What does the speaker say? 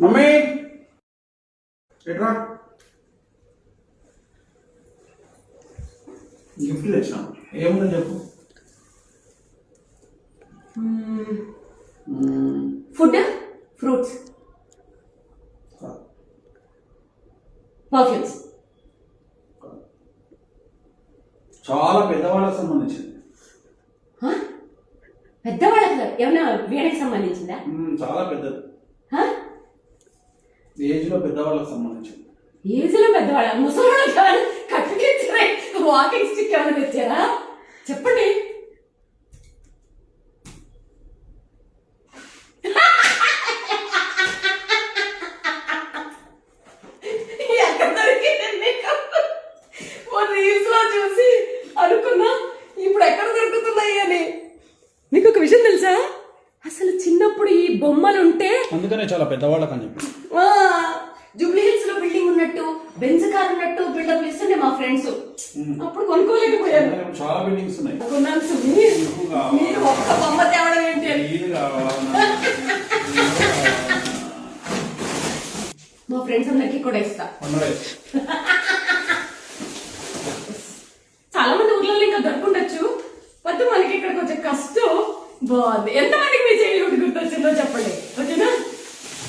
Mummy ఎట్రా gift తెచ్చిన ఏముందని చెప్పు. Food, fruits, perfumes. చాలా పెద్దవాళ్ళకి సంబంధించింది. పెద్దవాళ్ళకి ఏమన్నా వీడికి సంబంధించిందా? చాలా పెద్దది, ఏజ్ లో పెద్దవాళ్ళకి సంబంధించింది. ఏజ్ లో పెద్దవాళ్ళ ముసలి కట్టుకెచ్చారా? వాకింగ్ స్టిక్ ఏమైనా తెచ్చారా? చెప్పండి. ఎక్కడ దొరికిందండి? రీల్స్ లో చూసి అనుకున్నా, ఇప్పుడు ఎక్కడ దొరుకుతున్నాయి అని. మీకు ఒక విషయం తెలుసా? అసలు చిన్నప్పుడు ఈ బొమ్మలు ఉంటే అందుకనే చాలా పెద్దవాళ్ళకి అని చెప్పి జూబ్లీ హిల్స్ లో బిల్డింగ్ ఉన్నట్టు, బెంజ్ కార్ ఉన్నట్టు బిల్డప్ ఇస్తుండే మా ఫ్రెండ్స్. అప్పుడు కొనుక్కోలేకపోయాను. చాలా బిల్డింగ్స్ ఉన్నాయి. కొన్నాను సుమి. మీరు ఒక్క బొమ్మ తేవడం ఏంటి అని మా ఫ్రెండ్స్ అందరికి కూడా ఇస్తా. చాలా మంది ఊర్లలో ఇంకా దొరుకుండొచ్చు, పద్దు మనకి ఇక్కడ కొంచెం కష్టం. బాగుంది. ఎంతమందికి మీ చైల్డ్హుడ్ గుర్తొచ్చిందో చెప్పండి.